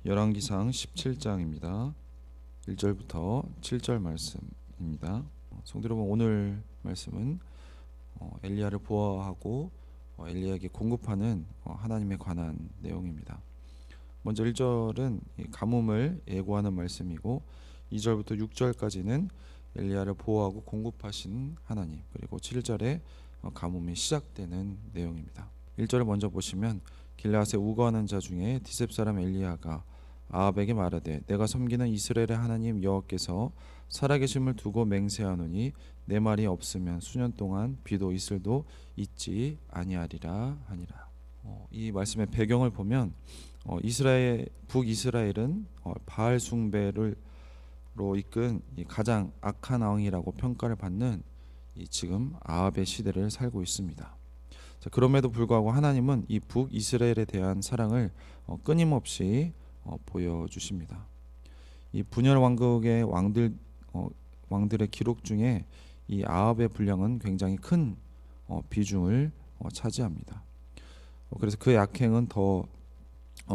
열왕기상 17장입니다. 1절부터 7절 말씀입니다. 성도 여러분, 오늘 말씀은 엘리야를 보호하고 엘리야에게 공급하는 하나님에 관한 내용입니다. 먼저 1절은 가뭄을 예고하는 말씀이고 2절부터 6절까지는 엘리야를 보호하고 공급하신 하나님, 그리고 7절에 가뭄이 시작되는 내용입니다. 1절을 먼저 보시면 길르앗에 우거하는 자 중에 디셉 사람 엘리야가 아합에게 말하되 내가 섬기는 이스라엘의 하나님 여호와께서 살아계심을 두고 맹세하노니 내 말이 없으면 수년 동안 비도 이슬도 있지 아니하리라 하니라. 이 말씀의 배경을 보면 북이스라엘은 바알 숭배로 이끈 가장 악한 왕이라고 평가를 받는 지금 아합의 시대를 살고 있습니다. 그럼에도 불구하고 하나님은 이 북이스라엘에 대한 사랑을 끊임없이 보여주십니다. 이 분열 왕국의 왕들의 기록 중에 이 아합의 분량은 굉장히 큰 비중을 차지합니다. 그래서 그의 악행은 더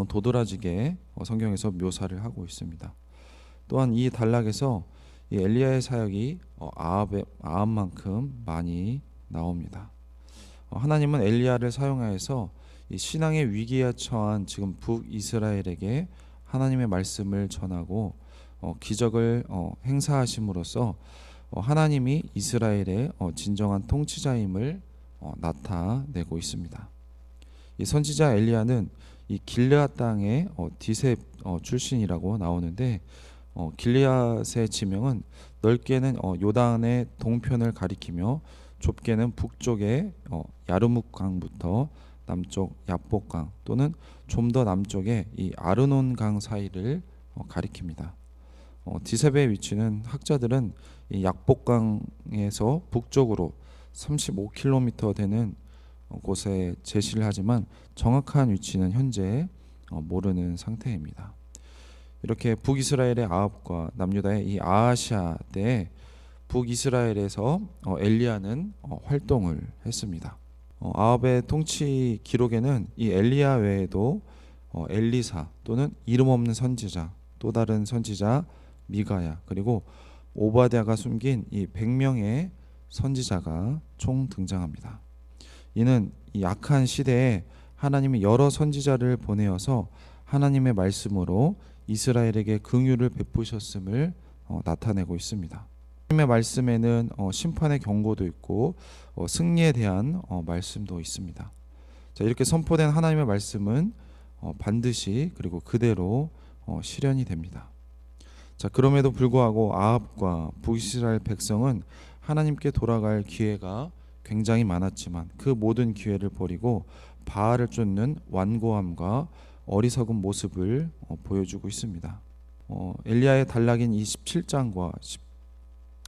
도드라지게 성경에서 묘사를 하고 있습니다. 또한 이 단락에서 이 엘리야의 사역이 아합만큼 많이 나옵니다. 하나님은 엘리야를 사용하여서 이 신앙의 위기에 처한 지금 북이스라엘에게 하나님의 말씀을 전하고 기적을 행사하심으로써 하나님이 이스라엘의 진정한 통치자임을 나타내고 있습니다. 이 선지자 엘리야는 이 길르앗 땅의 디셉 출신이라고 나오는데 길르앗의 지명은 넓게는 요단의 동편을 가리키며 좁게는 북쪽의 야르묵강부터 남쪽 야복강 또는 좀 더 남쪽의 이 아르논강 사이를 가리킵니다. 디셉의 위치는 학자들은 이 야복강에서 북쪽으로 35km 되는 곳에 제시를 하지만 정확한 위치는 현재 모르는 상태입니다. 이렇게 북이스라엘의 아합과 남유다의 이 아하시아 때에 북이스라엘에서 엘리야는 활동을 했습니다. 아합의 통치 기록에는 이 엘리야 외에도 엘리사 또는 이름 없는 선지자, 또 다른 선지자 미가야, 그리고 오바댜가 숨긴 이 100명의 선지자가 총 등장합니다. 이는 이 악한 시대에 하나님이 여러 선지자를 보내어서 하나님의 말씀으로 이스라엘에게 긍휼을 베푸셨음을 나타내고 있습니다. 하나님의 말씀에는 심판의 경고도 있고 승리에 대한 말씀도 있습니다. 이렇게 선포된 하나님의 말씀은 반드시 그리고 그대로 실현이 됩니다. 그럼에도 불구하고 아합과 북이스라엘 백성은 하나님께 돌아갈 기회가 굉장히 많았지만 그 모든 기회를 버리고 바알을 쫓는 완고함과 어리석은 모습을 보여주고 있습니다. 엘리야의 단락인 27장과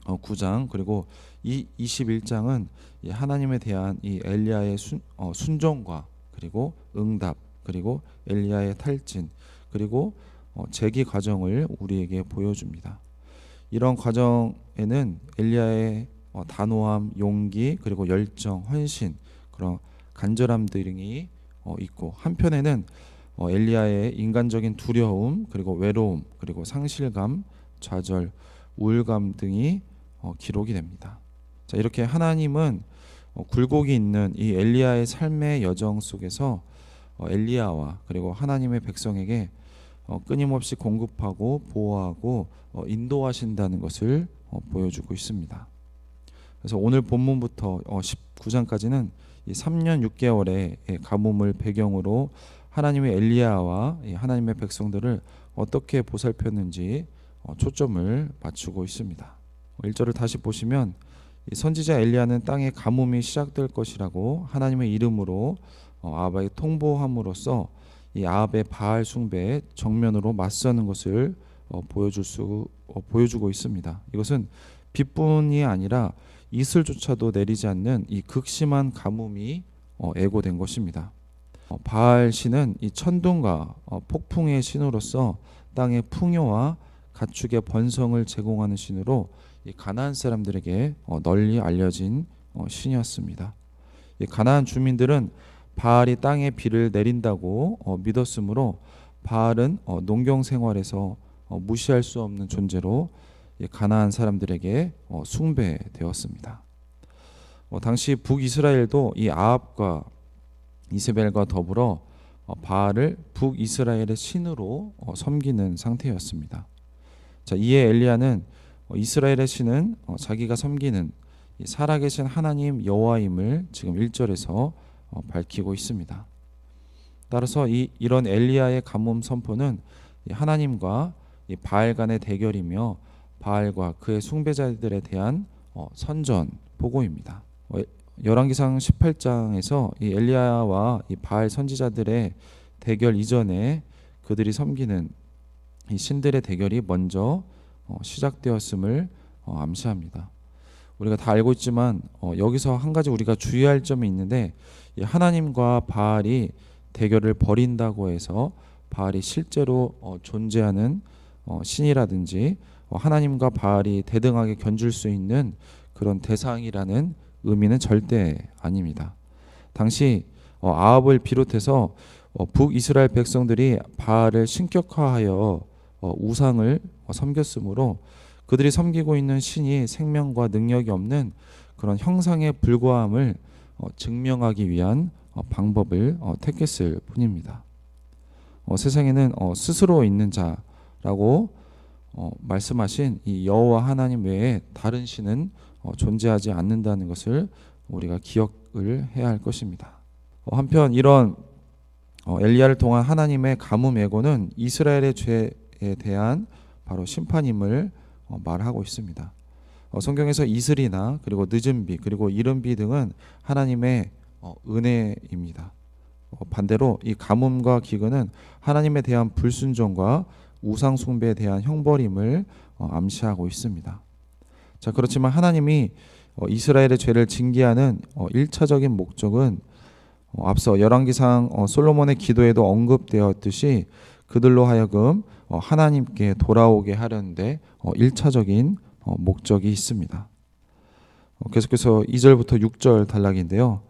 9장 그리고 이 21장은 하나님에 대한 이 엘리야의 순종과 그리고 응답, 그리고 엘리야의 탈진, 그리고 재기 과정을 우리에게 보여줍니다. 이런 과정에는 엘리야의 단호함, 용기, 그리고 열정, 헌신, 그런 간절함 등이 있고, 한편에는 엘리야의 인간적인 두려움, 그리고 외로움, 그리고 상실감, 좌절, 우울감 등이 기록이 됩니다. 이렇게 하나님은 굴곡이 있는 이 엘리야의 삶의 여정 속에서 엘리야와 그리고 하나님의 백성에게 끊임없이 공급하고 보호하고 인도하신다는 것을 보여주고 있습니다. 그래서 오늘 본문부터 19장까지는 이 3년 6개월의 가뭄을 배경으로 하나님의 엘리야와 하나님의 백성들을 어떻게 보살폈는지 초점을 맞추고 있습니다. 1절을 다시 보시면 이 선지자 엘리야는 땅에 가뭄이 시작될 것이라고 하나님의 이름으로 아합에게 통보함으로써 이 아합의 바알 숭배에 정면으로 맞서는 것을 보여주고 있습니다. 이것은 비뿐이 아니라 이슬조차도 내리지 않는 이 극심한 가뭄이 예고된 것입니다. 바알 신은 이 천둥과 폭풍의 신으로서 땅의 풍요와 가축의 번성을 제공하는 신으로 이 가나안 사람들에게 널리 알려진 신이었습니다. 이 가나안 주민들은 바알이 땅에 비를 내린다고 믿었으므로 바알은 농경 생활에서 무시할 수 없는 존재로 가나안 사람들에게 숭배되었습니다. 당시 북이스라엘도 이 아합과 이세벨과 더불어 바알을 북이스라엘의 신으로 섬기는 상태였습니다. 자, 이에 엘리야는 이스라엘의 신은 자기가 섬기는 살아계신 하나님 여호와임을 지금 1절에서 밝히고 있습니다. 따라서 이런 엘리야의 가뭄 선포는 하나님과 바알 간의 대결이며 바알과 그의 숭배자들에 대한 선전 보고입니다. 열왕기상 18장에서 이 엘리야와 이 바알 선지자들의 대결 이전에 그들이 섬기는 이 신들의 대결이 먼저 시작되었음을 암시합니다. 우리가 다 알고 있지만 여기서 한 가지 우리가 주의할 점이 있는데, 이 하나님과 바알이 대결을 벌인다고 해서 바알이 실제로 존재하는 신이라든지 하나님과 바알이 대등하게 견줄 수 있는 그런 대상이라는 의미는 절대 아닙니다. 당시 아합을 비롯해서 북이스라엘 백성들이 바알을 신격화하여 우상을 섬겼으므로 그들이 섬기고 있는 신이 생명과 능력이 없는 그런 형상에 불과함을 증명하기 위한 방법을 택했을 뿐입니다. 세상에는 스스로 있는 자라고 말씀하신 이 여호와 하나님 외에 다른 신은 존재하지 않는다는 것을 우리가 기억을 해야 할 것입니다. 한편 이런 엘리야를 통한 하나님의 가뭄 예고는 이스라엘의 죄에 대한 바로 심판임을 말하고 있습니다. 성경에서 이슬이나 그리고 늦은 비 그리고 이른 비 등은 하나님의 은혜입니다. 반대로 이 가뭄과 기근은 하나님에 대한 불순종과 우상 숭배에 대한 형벌임을 암시하고 있습니다. 자, 그렇지만 하나님이 이스라엘의 죄를 징계하는 1차적인 목적은 앞서 열왕기상 솔로몬의 기도에도 언급되었듯이 그들로 하여금 하나님께 돌아오게 하려는데 1차적인 목적이 있습니다. 계속해서 2절부터 6절 단락인데요.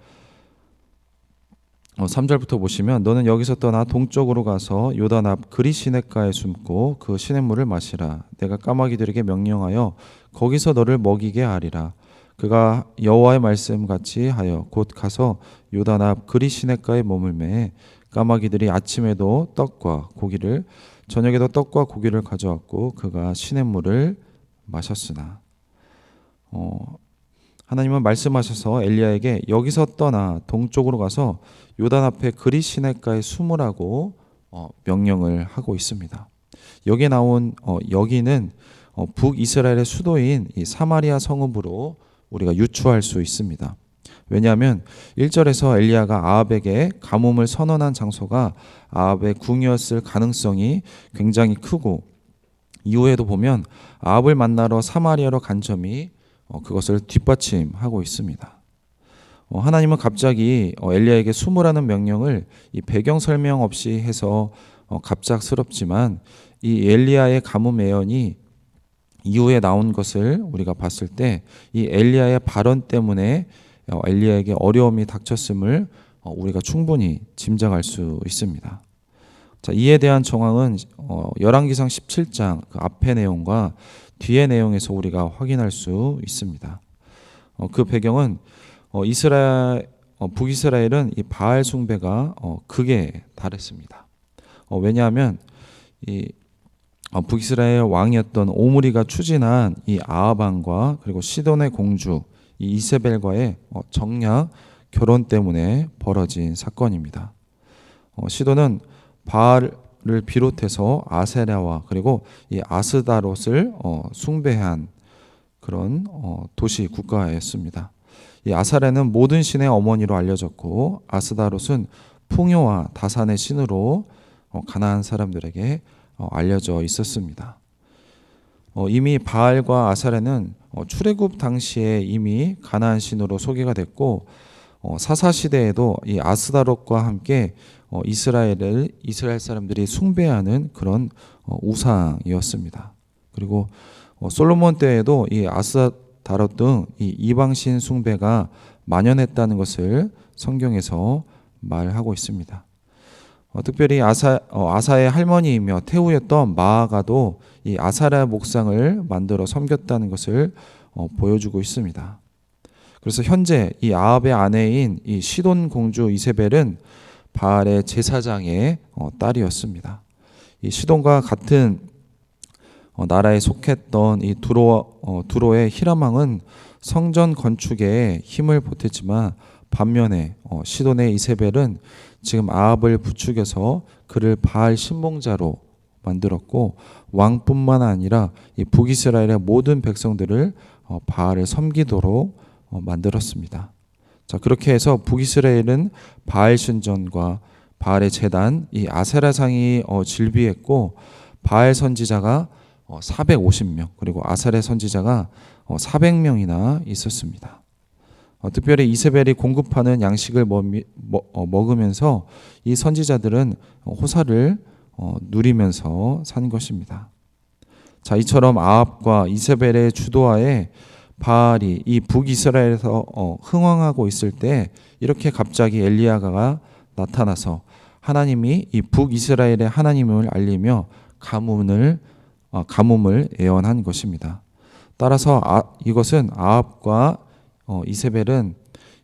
3절부터 보시면 너는 여기서 떠나 동쪽으로 가서 요단 앞 그리 시냇가에 숨고 그 시냇물을 마시라. 내가 까마귀들에게 명령하여 거기서 너를 먹이게 하리라. 그가 여호와의 말씀 같이 하여 곧 가서 요단 앞 그리 시냇가에 머물매 까마귀들이 아침에도 떡과 고기를 저녁에도 떡과 고기를 가져왔고 그가 시냇물을 마셨으나. 하나님은 말씀하셔서 엘리야에게 여기서 떠나 동쪽으로 가서 요단 앞에 그리 시냇가에 숨으라고 명령을 하고 있습니다. 여기에 나온 여기는 북이스라엘의 수도인 이 사마리아 성읍으로 우리가 유추할 수 있습니다. 왜냐하면 1절에서 엘리야가 아합에게 가뭄을 선언한 장소가 아합의 궁이었을 가능성이 굉장히 크고, 이후에도 보면 아합을 만나러 사마리아로 간 점이 그것을 뒷받침하고 있습니다. 하나님은 갑자기 엘리야에게 숨으라는 명령을 이 배경 설명 없이 해서 갑작스럽지만 이 엘리야의 가뭄 예언이 이후에 나온 것을 우리가 봤을 때 이 엘리야의 발언 때문에 엘리야에게 어려움이 닥쳤음을 우리가 충분히 짐작할 수 있습니다. 자, 이에 대한 정황은 열왕기상 17장 그 앞의 내용과 뒤의 내용에서 우리가 확인할 수 있습니다. 그 배경은 북이스라엘은 이 바알 숭배가 극에 달했습니다. 왜냐하면 이 북이스라엘 왕이었던 오므리가 추진한 이 아합 왕과 그리고 시돈의 공주 이 이세벨과의 정략 결혼 때문에 벌어진 사건입니다. 시돈은 바알을 비롯해서 아세라와 그리고 이 아스다롯을 숭배한 그런 도시 국가였습니다. 이 아사레는 모든 신의 어머니로 알려졌고 아스다롯은 풍요와 다산의 신으로 가나안 사람들에게 알려져 있었습니다. 이미 바알과 아사레는 출애굽 당시에 이미 가나안 신으로 소개가 됐고 사사 시대에도 이 아스다롯과 함께 이스라엘 사람들이 숭배하는 그런 우상이었습니다. 그리고 솔로몬 때에도 이 아스다롯 등 이 이방신 숭배가 만연했다는 것을 성경에서 말하고 있습니다. 특별히 아사의 할머니이며 태우였던 마아가도 이 아사랴 목상을 만들어 섬겼다는 것을 보여주고 있습니다. 그래서 현재 이 아합의 아내인 이 시돈 공주 이세벨은 바알의 제사장의 딸이었습니다. 이 시돈과 같은 나라에 속했던 이 두로의 히람 왕은 성전 건축에 힘을 보탰지만 반면에 시돈의 이세벨은 지금 아합을 부추겨서 그를 바알 신봉자로 만들었고 왕뿐만 아니라 이 북이스라엘의 모든 백성들을 바알을 섬기도록 만들었습니다. 자, 그렇게 해서 북이스라엘은 바알 신전과 바알의 제단, 이 아세라상이 질비했고 바알 선지자가 450명 그리고 아사랴 선지자가 400명이나 있었습니다. 특별히 이세벨이 공급하는 양식을 먹으면서 이 선지자들은 호사를 누리면서 산 것입니다. 자, 이처럼 아합과 이세벨의 주도하에 바알이 이 북이스라엘에서 흥왕하고 있을 때 이렇게 갑자기 엘리야가 나타나서 하나님이 이 북이스라엘의 하나님을 알리며 가뭄을 예언한 것입니다. 따라서 이것은 아합과 이세벨은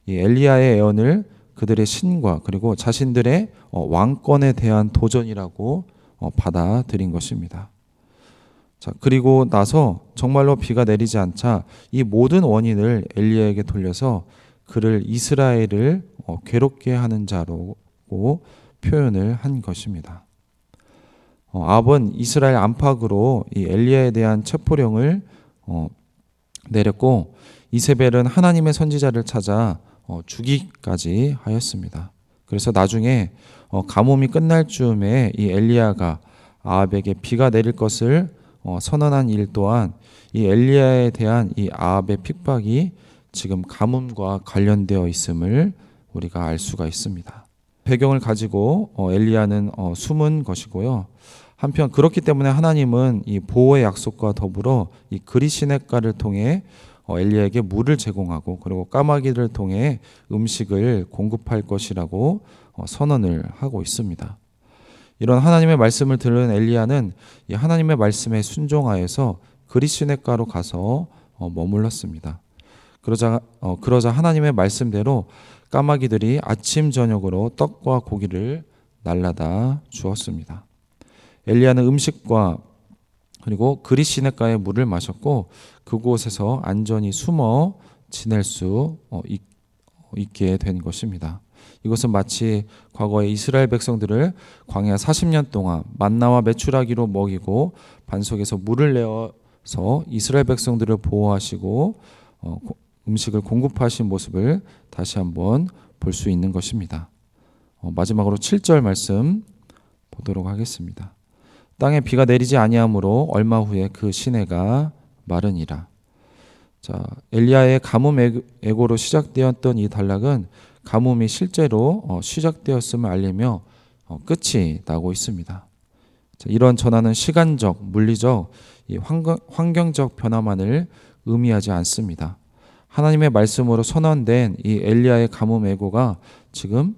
이 엘리야의 예언을 그들의 신과 그리고 자신들의 왕권에 대한 도전이라고 받아들인 것입니다. 자, 그리고 나서 정말로 비가 내리지 않자 이 모든 원인을 엘리야에게 돌려서 그를 이스라엘을 괴롭게 하는 자로 표현을 한 것입니다. 아합은 이스라엘 안팎으로 이 엘리야에 대한 체포령을 내렸고 이세벨은 하나님의 선지자를 찾아 죽이기까지 하였습니다. 그래서 나중에 가뭄이 끝날 즈음에 이 엘리야가 아합에게 비가 내릴 것을 선언한 일 또한 이 엘리야에 대한 이 아합의 핍박이 지금 가뭄과 관련되어 있음을 우리가 알 수가 있습니다. 배경을 가지고 엘리야는 숨은 것이고요. 한편 그렇기 때문에 하나님은 이 보호의 약속과 더불어 이 그리시네가를 통해 엘리야에게 물을 제공하고 그리고 까마귀를 통해 음식을 공급할 것이라고 선언을 하고 있습니다. 이런 하나님의 말씀을 들은 엘리야는 이 하나님의 말씀에 순종하여서 그리시네가로 가서 머물렀습니다. 그러자 하나님의 말씀대로 까마귀들이 아침 저녁으로 떡과 고기를 날라다 주었습니다. 엘리야는 음식과 그리고 그리시네가의 물을 마셨고 그곳에서 안전히 숨어 지낼 수 있게 된 것입니다. 이것은 마치 과거에 이스라엘 백성들을 광야 40년 동안 만나와 메추라기로 먹이고 반석에서 물을 내어서 이스라엘 백성들을 보호하시고 음식을 공급하신 모습을 다시 한번 볼 수 있는 것입니다. 마지막으로 7절 말씀 보도록 하겠습니다. 땅에 비가 내리지 아니하므로 얼마 후에 그 시내가 마르니라. 자, 엘리야의 가뭄 애고로 시작되었던 이 단락은 가뭄이 실제로 시작되었음을 알리며 끝이 나고 있습니다. 자, 이런 전환은 시간적, 물리적, 이 환경적 변화만을 의미하지 않습니다. 하나님의 말씀으로 선언된 이 엘리야의 가뭄 애고가 지금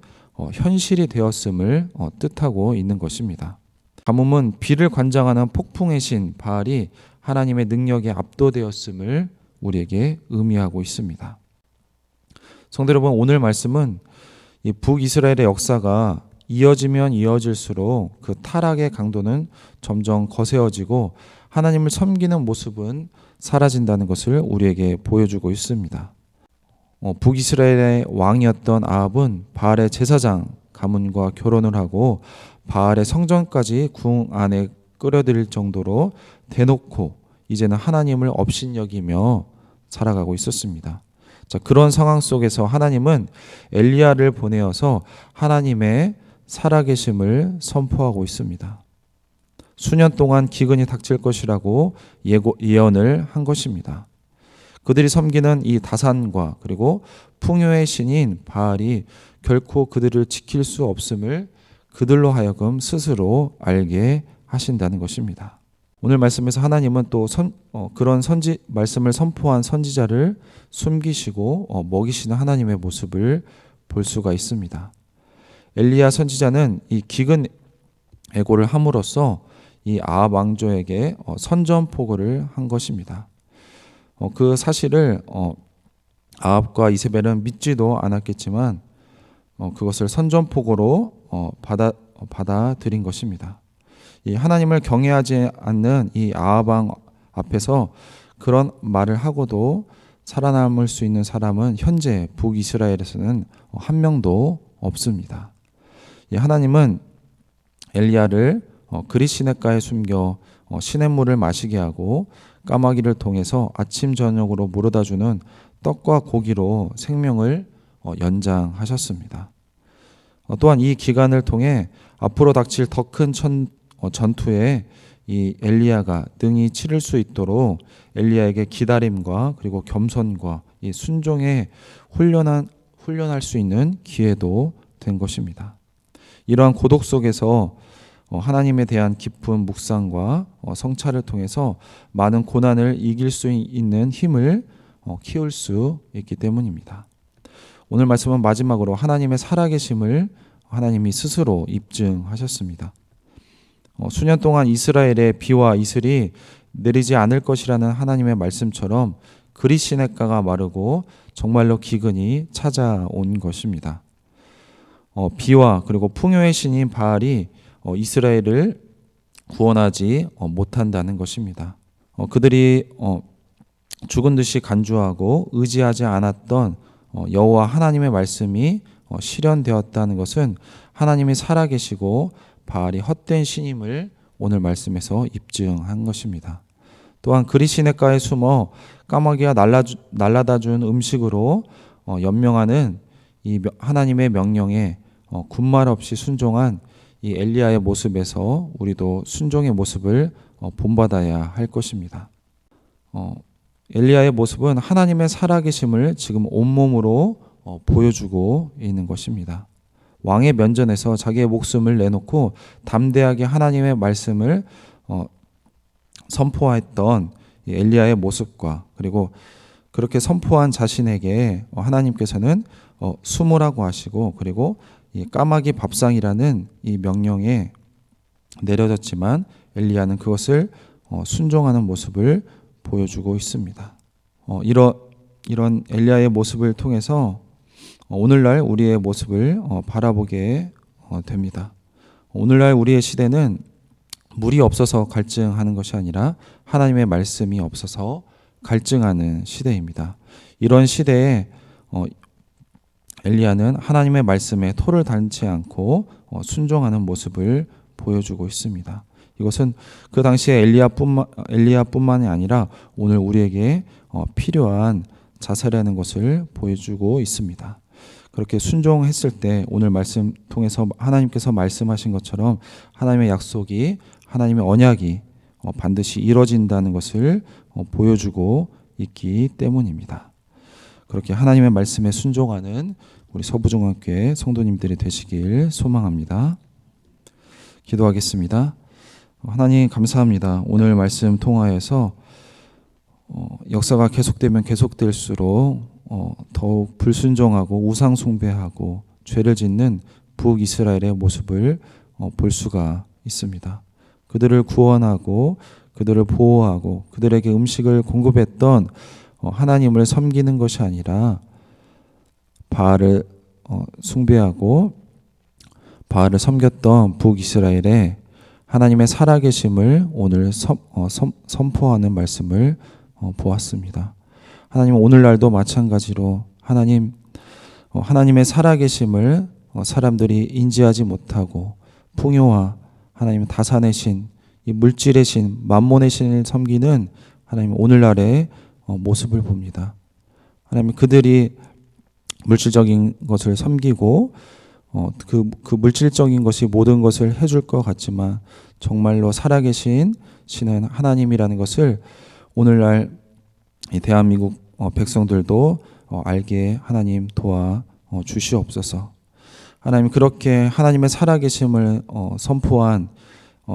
현실이 되었음을 뜻하고 있는 것입니다. 가뭄은 비를 관장하는 폭풍의 신 바알이 하나님의 능력에 압도되었음을 우리에게 의미하고 있습니다. 성도 여러분, 오늘 말씀은 이 북이스라엘의 역사가 이어지면 이어질수록 그 타락의 강도는 점점 거세어지고 하나님을 섬기는 모습은 사라진다는 것을 우리에게 보여주고 있습니다. 북이스라엘의 왕이었던 아합은 바알의 제사장 가문과 결혼을 하고 바알의 성전까지 궁 안에 끌어들일 정도로 대놓고 이제는 하나님을 업신여기며 살아가고 있었습니다. 자, 그런 상황 속에서 하나님은 엘리야를 보내어서 하나님의 살아계심을 선포하고 있습니다. 수년 동안 기근이 닥칠 것이라고 예언을 한 것입니다. 그들이 섬기는 이 다산과 그리고 풍요의 신인 바알이 결코 그들을 지킬 수 없음을 그들로 하여금 스스로 알게 하신다는 것입니다. 오늘 말씀에서 하나님은 또 그런 말씀을 선포한 선지자를 숨기시고 먹이시는 하나님의 모습을 볼 수가 있습니다. 엘리야 선지자는 이 기근 애고를 함으로써 이 아합 왕조에게 선전포고를 한 것입니다. 그 사실을 아합과 이세벨은 믿지도 않았겠지만 그것을 선전포고로 받아들인 것입니다. 이 하나님을 경외하지 않는 이 아합 왕 앞에서 그런 말을 하고도 살아남을 수 있는 사람은 현재 북이스라엘에서는 한 명도 없습니다. 하나님은 엘리야를 그릿 시냇가에 숨겨 시냇물을 마시게 하고 까마귀를 통해서 아침 저녁으로 물어다주는 떡과 고기로 생명을 연장하셨습니다. 또한 이 기간을 통해 앞으로 닥칠 더 큰 전투에 이 엘리야가 능히 치를 수 있도록 엘리야에게 기다림과 그리고 겸손과 이 순종에 훈련할 수 있는 기회도 된 것입니다. 이러한 고독 속에서 하나님에 대한 깊은 묵상과 성찰을 통해서 많은 고난을 이길 수 있는 힘을 키울 수 있기 때문입니다. 오늘 말씀은 마지막으로 하나님의 살아계심을 하나님이 스스로 입증하셨습니다. 수년 동안 이스라엘의 비와 이슬이 내리지 않을 것이라는 하나님의 말씀처럼 그릿 시냇가가 마르고 정말로 기근이 찾아온 것입니다. 비와 그리고 풍요의 신인 바알이 이스라엘을 구원하지 못한다는 것입니다. 그들이 죽은 듯이 간주하고 의지하지 않았던 여호와 하나님의 말씀이 실현되었다는 것은 하나님이 살아계시고 바알이 헛된 신임을 오늘 말씀에서 입증한 것입니다. 또한 그릿 시냇가에 숨어 까마귀가 날라다 준 음식으로 연명하는 이 하나님의 명령에 군말 없이 순종한 이 엘리야의 모습에서 우리도 순종의 모습을 본받아야 할 것입니다. 엘리야의 모습은 하나님의 살아계심을 지금 온몸으로 보여주고 있는 것입니다. 왕의 면전에서 자기의 목숨을 내놓고 담대하게 하나님의 말씀을 선포했던 엘리야의 모습과 그리고 그렇게 선포한 자신에게 하나님께서는 숨으라고 하시고 그리고 이 까마귀 밥상이라는 이 명령에 내려졌지만 엘리야는 그것을 순종하는 모습을 보여주고 있습니다. 이런 엘리야의 모습을 통해서 오늘날 우리의 모습을 바라보게 됩니다. 오늘날 우리의 시대는 물이 없어서 갈증하는 것이 아니라 하나님의 말씀이 없어서 갈증하는 시대입니다. 이런 시대에 엘리야는 하나님의 말씀에 토를 닿지 않고 순종하는 모습을 보여주고 있습니다. 이것은 그 당시에 엘리야뿐만이 아니라 오늘 우리에게 필요한 자세라는 것을 보여주고 있습니다. 그렇게 순종했을 때 오늘 말씀 통해서 하나님께서 말씀하신 것처럼 하나님의 약속이 하나님의 언약이 반드시 이루어진다는 것을 보여주고 있기 때문입니다. 그렇게 하나님의 말씀에 순종하는 우리 서부중학교의 성도님들이 되시길 소망합니다. 기도하겠습니다. 하나님 감사합니다. 오늘 말씀 통하여서 역사가 계속되면 계속될수록 더욱 불순종하고 우상 숭배하고 죄를 짓는 북이스라엘의 모습을 볼 수가 있습니다. 그들을 구원하고 그들을 보호하고 그들에게 음식을 공급했던 하나님을 섬기는 것이 아니라 바알을 숭배하고 바알을 섬겼던 북이스라엘의 하나님의 살아계심을 오늘 선포하는 말씀을 보았습니다. 하나님 오늘날도 마찬가지로 하나님의 살아계심을 사람들이 인지하지 못하고 풍요와 하나님 다산의 신, 이 물질의 신, 만몬의 신을 섬기는 하나님 오늘날의 모습을 봅니다. 하나님 그들이 물질적인 것을 섬기고 그 물질적인 것이 모든 것을 해줄 것 같지만 정말로 살아계신 신은 하나님이라는 것을 오늘날 이 대한민국 백성들도 알게 하나님 도와 주시옵소서. 하나님 그렇게 하나님의 살아계심을 선포한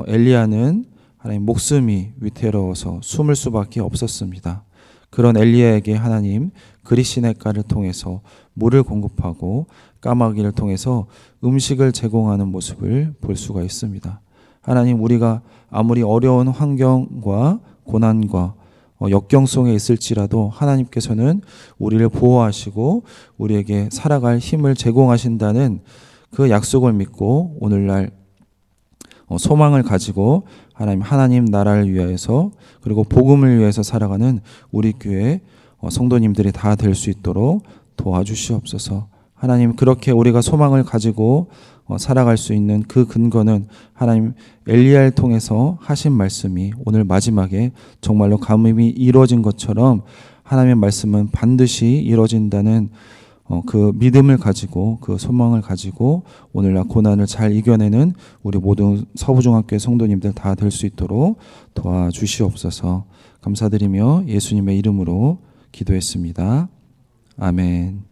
엘리야는 하나님 목숨이 위태로워서 숨을 수밖에 없었습니다. 그런 엘리야에게 하나님 그리시네가를 통해서 물을 공급하고 까마귀를 통해서 음식을 제공하는 모습을 볼 수가 있습니다. 하나님, 우리가 아무리 어려운 환경과 고난과 역경 속에 있을지라도 하나님께서는 우리를 보호하시고 우리에게 살아갈 힘을 제공하신다는 그 약속을 믿고 오늘날 소망을 가지고 하나님 나라를 위해서 그리고 복음을 위해서 살아가는 우리 교회 성도님들이 다 될 수 있도록 도와주시옵소서. 하나님, 그렇게 우리가 소망을 가지고 살아갈 수 있는 그 근거는 하나님 엘리야를 통해서 하신 말씀이 오늘 마지막에 정말로 감히 이루어진 것처럼 하나님의 말씀은 반드시 이루어진다는 그 믿음을 가지고 그 소망을 가지고 오늘날 고난을 잘 이겨내는 우리 모든 서부중학교의 성도님들 다 될 수 있도록 도와주시옵소서. 감사드리며 예수님의 이름으로 기도했습니다. 아멘.